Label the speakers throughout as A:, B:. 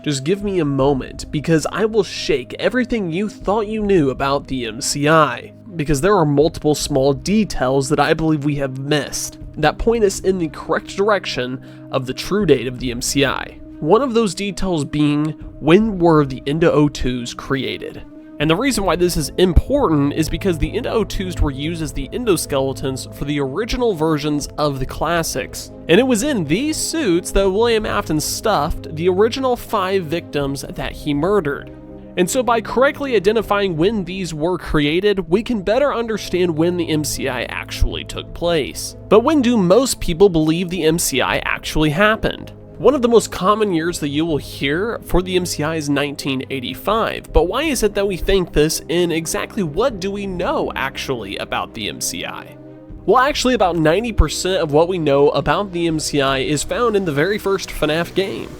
A: Just give me a moment, because I will shake everything you thought you knew about the MCI, because there are multiple small details that I believe we have missed that point us in the correct direction of the true date of the MCI. One of those details being, when were the Endo-02s created? And the reason why this is important is because the Endo-02s were used as the endoskeletons for the original versions of the classics. And it was in these suits that William Afton stuffed the original 5 victims that he murdered. And so by correctly identifying when these were created, we can better understand when the MCI actually took place. But when do most people believe the MCI actually happened? One of the most common years that you will hear for the MCI is 1985, but why is it that we think this, and exactly what do we know actually about the MCI? Well, actually about 90% of what we know about the MCI is found in the very first FNAF game.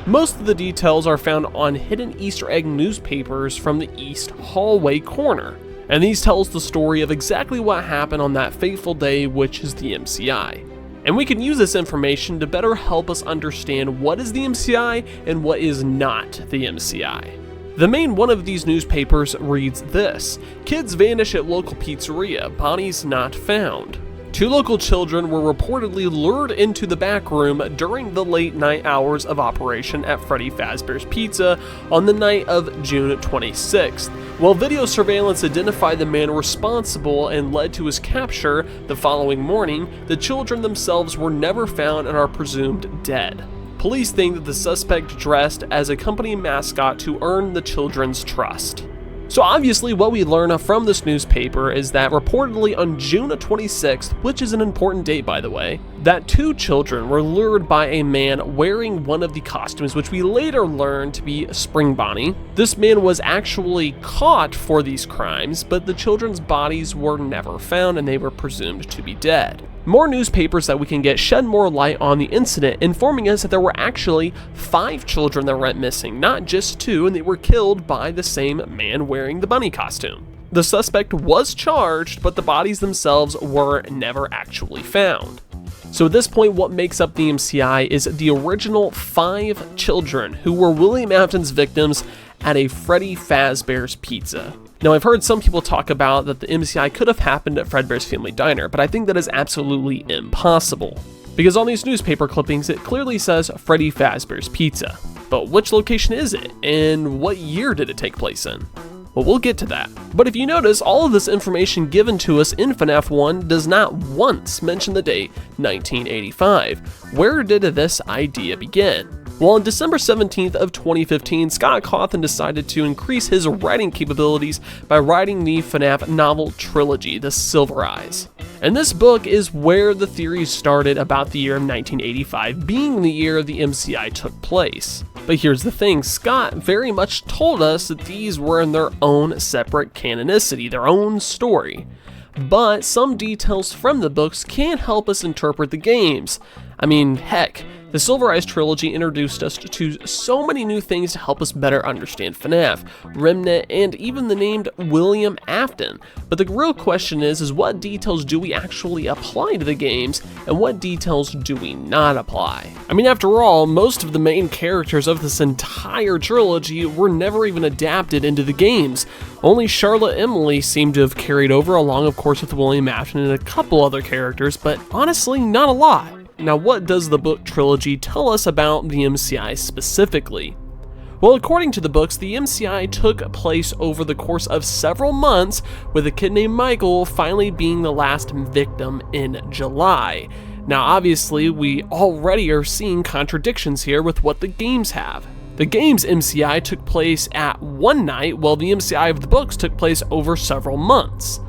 A: Most of the details are found on hidden Easter egg newspapers from the east hallway corner, and these tell us the story of exactly what happened on that fateful day, which is the MCI. And we can use this information to better help us understand what is the MCI and what is not the MCI. The main one of these newspapers reads this: "Kids vanish at local pizzeria, bodies not found." 2 local children were reportedly lured into the back room during the late night hours of operation at Freddy Fazbear's Pizza on the night of June 26th. While video surveillance identified the man responsible and led to his capture the following morning, the children themselves were never found and are presumed dead. Police think that the suspect dressed as a company mascot to earn the children's trust. So obviously what we learn from this newspaper is that reportedly on June 26th, which is an important date by the way, that 2 children were lured by a man wearing one of the costumes which we later learned to be Spring Bonnie. This man was actually caught for these crimes, but the children's bodies were never found and they were presumed to be dead. More newspapers that we can get shed more light on the incident, informing us that there were actually 5 children that went missing, not just 2, and they were killed by the same man wearing the bunny costume. The suspect was charged, but the bodies themselves were never actually found. So at this point, what makes up the MCI is the original 5 children who were William Afton's victims at a Freddy Fazbear's Pizza. Now, I've heard some people talk about that the MCI could have happened at Fredbear's Family Diner, but I think that is absolutely impossible. Because on these newspaper clippings, it clearly says Freddy Fazbear's Pizza. But which location is it, and what year did it take place in? Well, we'll get to that. But if you notice, all of this information given to us in FNAF 1 does not once mention the date 1985. Where did this idea begin? Well, on December 17th of 2015, Scott Cawthon decided to increase his writing capabilities by writing the FNAF novel trilogy, The Silver Eyes. And this book is where the theories started about the year of 1985 being the year the MCI took place. But here's the thing, Scott very much told us that these were in their own separate canonicity, their own story. But some details from the books can help us interpret the games. I mean, heck, the Silver Eyes trilogy introduced us to so many new things to help us better understand FNAF, Remnant, and even the named William Afton. But the real question is what details do we actually apply to the games, and what details do we not apply? I mean, after all, most of the main characters of this entire trilogy were never even adapted into the games. Only Charlotte Emily seemed to have carried over, along of course with William Afton and a couple other characters, but honestly, not a lot. Now, what does the book trilogy tell us about the MCI specifically? Well, according to the books, the MCI took place over the course of several months, with a kid named Michael finally being the last victim in July. Now, obviously, we already are seeing contradictions here with what the games have. The game's MCI took place at one night, while the MCI of the books took place over several months,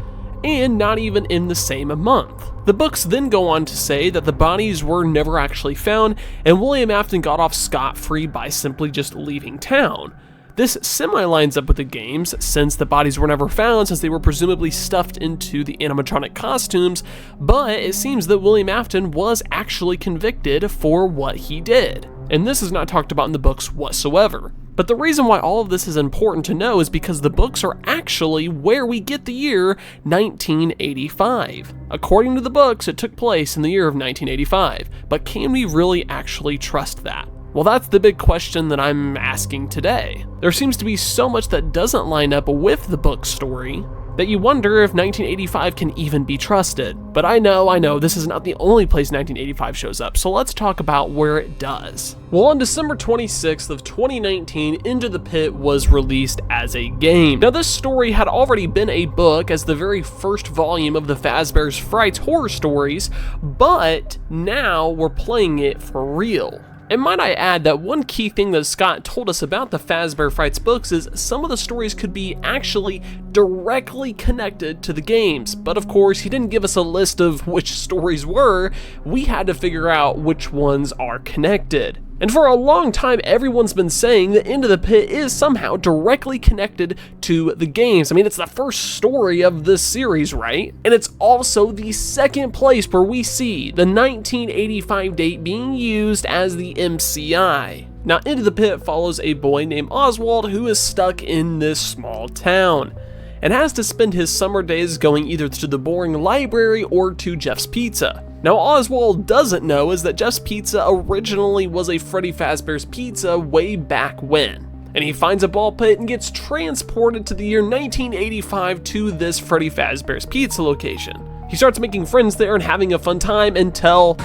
A: and not even in the same month. The books then go on to say that the bodies were never actually found, and William Afton got off scot-free by simply just leaving town. This semi-lines up with the games, since the bodies were never found since they were presumably stuffed into the animatronic costumes, but it seems that William Afton was actually convicted for what he did. And this is not talked about in the books whatsoever. But the reason why all of this is important to know is because the books are actually where we get the year 1985. According to the books, it took place in the year of 1985, but can we really actually trust that? Well, that's the big question that I'm asking today. There seems to be so much that doesn't line up with the book story that you wonder if 1985 can even be trusted. But I know, this is not the only place 1985 shows up, so let's talk about where it does. Well, on December 26th of 2019, Into the Pit was released as a game. Now, this story had already been a book as the very first volume of the Fazbear's Frights horror stories, but now we're playing it for real. And might I add that one key thing that Scott told us about the Fazbear Frights books is some of the stories could be actually directly connected to the games. But of course, he didn't give us a list of which stories were. We had to figure out which ones are connected. And for a long time, everyone's been saying that Into the Pit is somehow directly connected to the games. I mean, it's the first story of this series, right? And it's also the second place where we see the 1985 date being used as the MCI. Now, Into the Pit follows a boy named Oswald who is stuck in this small town and has to spend his summer days going either to the boring library or to Jeff's Pizza. Now, Oswald doesn't know is that Jeff's Pizza originally was a Freddy Fazbear's Pizza way back when. And he finds a ball pit and gets transported to the year 1985 to this Freddy Fazbear's Pizza location. He starts making friends there and having a fun time until,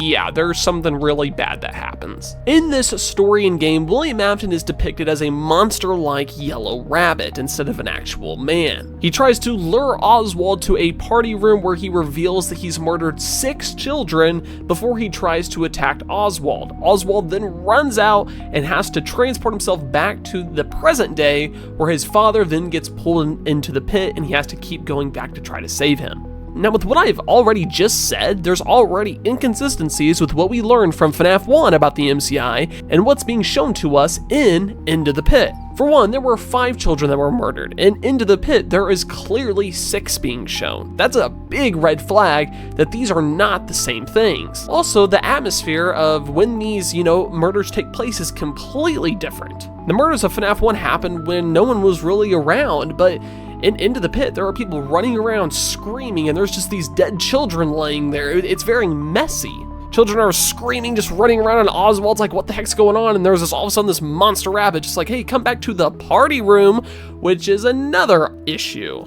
A: yeah, there's something really bad that happens. In this story and game, William Afton is depicted as a monster-like yellow rabbit instead of an actual man. He tries to lure Oswald to a party room where he reveals that he's murdered 6 children before he tries to attack Oswald. Oswald then runs out and has to transport himself back to the present day, where his father then gets pulled into the pit and he has to keep going back to try to save him. Now, with what I've already just said, there's already inconsistencies with what we learned from FNAF 1 about the MCI and what's being shown to us in Into the Pit. For one, there were 5 children that were murdered, and Into the Pit, there is clearly 6 being shown. That's a big red flag that these are not the same things. Also, the atmosphere of when these, murders take place is completely different. The murders of FNAF 1 happened when no one was really around, but Into the Pit, there are people running around screaming, and there's just these dead children laying there. It's very messy. Children are screaming, just running around, and Oswald's like, what the heck's going on? And there's this all of a sudden this monster rabbit just like, hey, come back to the party room, which is another issue.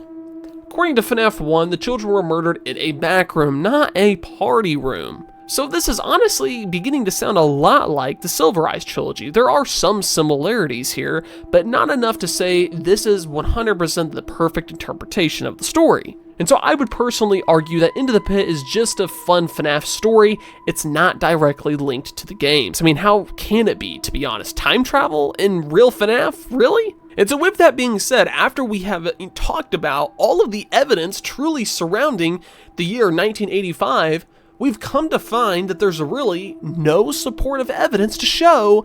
A: According to FNAF 1, the children were murdered in a back room, not a party room. So this is honestly beginning to sound a lot like the Silver Eyes trilogy. There are some similarities here, but not enough to say this is 100% the perfect interpretation of the story. And so I would personally argue that Into the Pit is just a fun FNAF story. It's not directly linked to the games. I mean, how can it be, to be honest? Time travel in real FNAF? Really? And so with that being said, after we have talked about all of the evidence truly surrounding the year 1985, we've come to find that there's really no supportive evidence to show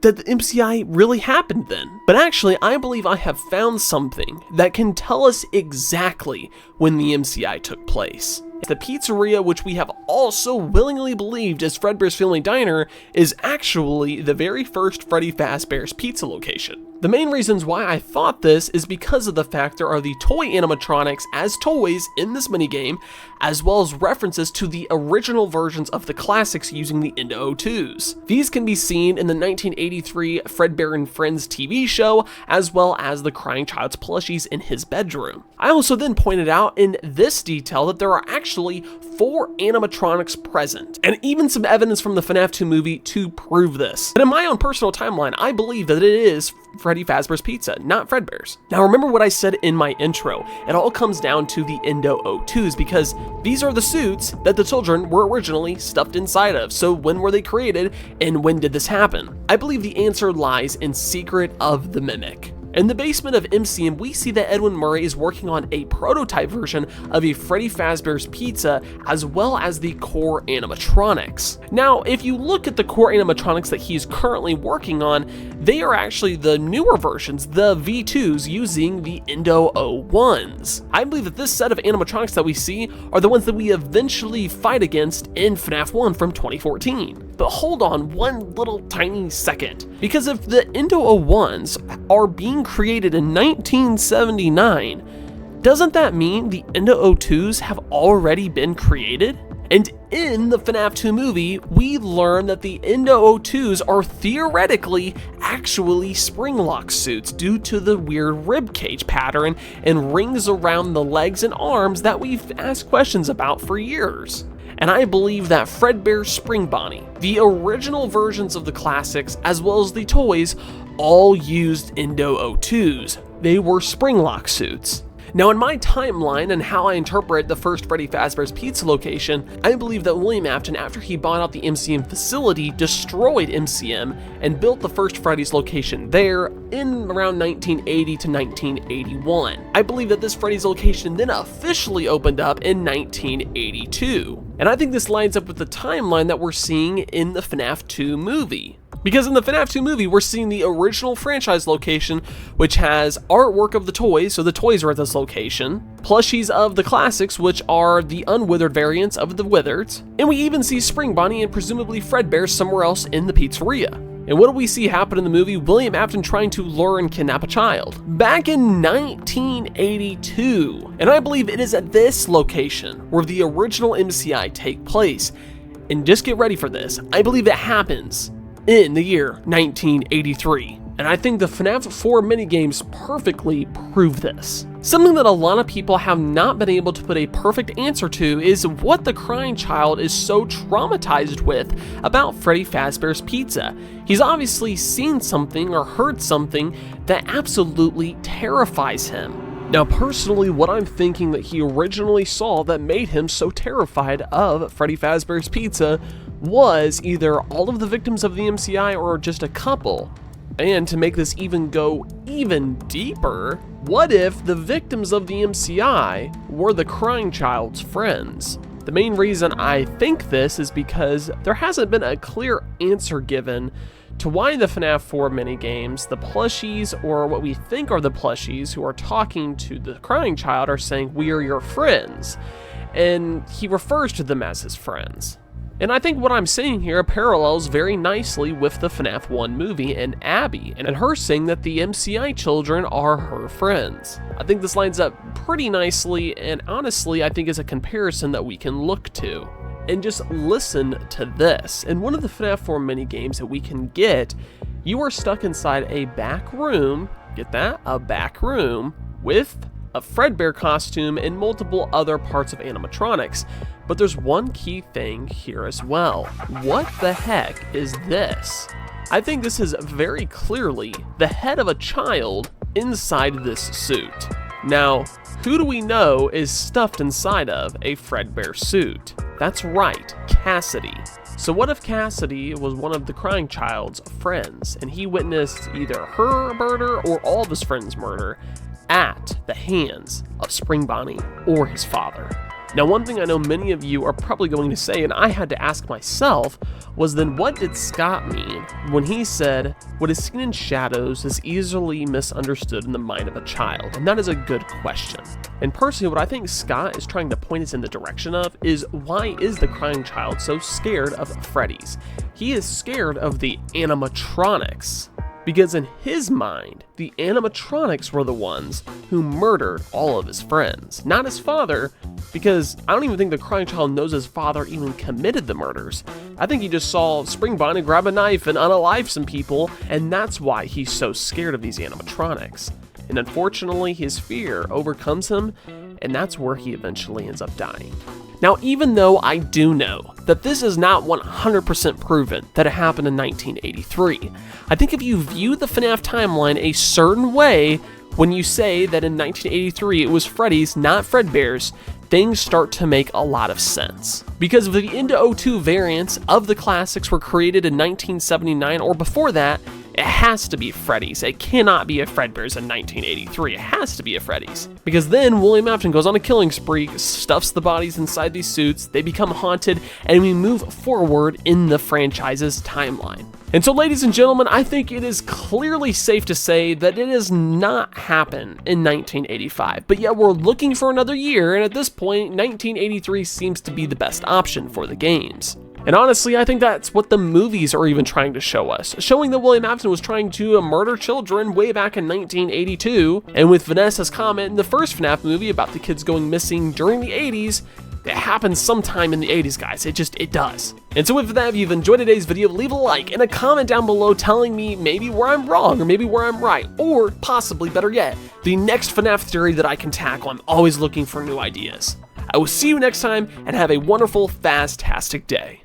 A: that the MCI really happened then. But actually, I believe I have found something that can tell us exactly when the MCI took place. The pizzeria, which we have also willingly believed is Fredbear's Family Diner, is actually the very first Freddy Fazbear's Pizza location. The main reasons why I thought this is because of the fact there are the toy animatronics as toys in this minigame, as well as references to the original versions of the classics using the Endo 02s. These can be seen in the 1983 Fredbear and Friends TV show, as well as the Crying Child's plushies in his bedroom. I also then pointed out in this detail that there are actually 4 animatronics present, and even some evidence from the FNAF 2 movie to prove this. But in my own personal timeline, I believe that it is Freddy Fazbear's Pizza, not Fredbear's. Now remember what I said in my intro, it all comes down to the Endo 02s because these are the suits that the children were originally stuffed inside of. So when were they created and when did this happen? I believe the answer lies in Secret of the Mimic. In the basement of MCM, we see that Edwin Murray is working on a prototype version of a Freddy Fazbear's Pizza, as well as the core animatronics. Now, if you look at the core animatronics that he's currently working on, they are actually the newer versions, the V2s, using the Endo 01s. I believe that this set of animatronics that we see are the ones that we eventually fight against in FNAF 1 from 2014. But hold on one little tiny second, because if the Endo 01s are being created in 1979, doesn't that mean the Endo 02s have already been created? And in the FNAF 2 movie, we learn that the Endo 02s are theoretically actually springlock suits due to the weird ribcage pattern and rings around the legs and arms that we've asked questions about for years. And I believe that Fredbear's Spring Bonnie, the original versions of the classics, as well as the toys, all used Endo 02s. They were springlock suits. Now, in my timeline and how I interpret the first Freddy Fazbear's Pizza location, I believe that William Afton, after he bought out the MCM facility, destroyed MCM and built the first Freddy's location there in around 1980 to 1981. I believe that this Freddy's location then officially opened up in 1982. And I think this lines up with the timeline that we're seeing in the FNAF 2 movie. Because in the FNAF 2 movie, we're seeing the original franchise location, which has artwork of the toys, so the toys are at this location, plushies of the classics, which are the unwithered variants of the Withereds, and we even see Spring Bonnie and presumably Fredbear somewhere else in the pizzeria. And what do we see happen in the movie? William Afton trying to lure and kidnap a child. Back in 1982, and I believe it is at this location where the original MCI take place. And just get ready for this, I believe it happens in the year 1983. And I think the FNAF 4 minigames perfectly prove this. Something that a lot of people have not been able to put a perfect answer to is what the crying child is so traumatized with about Freddy Fazbear's Pizza. He's obviously seen something or heard something that absolutely terrifies him. Now, personally, what I'm thinking that he originally saw that made him so terrified of Freddy Fazbear's Pizza was either all of the victims of the MCI or just a couple. And to make this even go even deeper, what if the victims of the MCI were the crying child's friends? The main reason I think this is because there hasn't been a clear answer given to why the FNAF 4 minigames, the plushies, or what we think are the plushies who are talking to the crying child are saying, "We are your friends," and he refers to them as his friends. And I think what I'm saying here parallels very nicely with the FNAF 1 movie and Abby, and her saying that the MCI children are her friends. I think this lines up pretty nicely, and honestly, I think is a comparison that we can look to. And just listen to this. In one of the FNAF 4 minigames that we can get, you are stuck inside a back room, get that? A back room, with a Fredbear costume and multiple other parts of animatronics. But there's one key thing here as well. What the heck is this? I think this is very clearly the head of a child inside this suit. Now, who do we know is stuffed inside of a Fredbear suit? That's right, Cassidy. So what if Cassidy was one of the crying child's friends and he witnessed either her murder or all of his friends' murder at the hands of Spring Bonnie or his father? Now, one thing I know many of you are probably going to say, and I had to ask myself, was then what did Scott mean when he said, "What is seen in shadows is easily misunderstood in the mind of a child?" And that is a good question. And personally, what I think Scott is trying to point us in the direction of is, why is the crying child so scared of Freddy's? He is scared of the animatronics. Because in his mind, the animatronics were the ones who murdered all of his friends, not his father, because I don't even think the crying child knows his father even committed the murders. I think he just saw Spring Bonnie grab a knife and unalive some people, and that's why he's so scared of these animatronics. And unfortunately, his fear overcomes him, and that's where he eventually ends up dying. Now, even though I do know that this is not 100% proven that it happened in 1983, I think if you view the FNAF timeline a certain way, when you say that in 1983 it was Freddy's, not Fredbear's, things start to make a lot of sense. Because the Endo 02 variants of the classics were created in 1979 or before that, it has to be Freddy's. It cannot be a Fredbear's in 1983. It has to be a Freddy's. Because then William Afton goes on a killing spree, stuffs the bodies inside these suits, they become haunted, and we move forward in the franchise's timeline. And so, ladies and gentlemen, I think it is clearly safe to say that it does not happen in 1985. But yet we're looking for another year, and at this point, 1983 seems to be the best option for the games. And honestly, I think that's what the movies are even trying to show us, showing that William Afton was trying to murder children way back in 1982, and with Vanessa's comment in the first FNAF movie about the kids going missing during the 80s, It happens sometime in the 80s, guys. It does. And so with that, if you've enjoyed today's video, leave a like and a comment down below telling me maybe where I'm wrong or maybe where I'm right, or possibly better yet, the next FNAF theory that I can tackle. I'm always looking for new ideas. I will see you next time, and have a wonderful, fantastic day.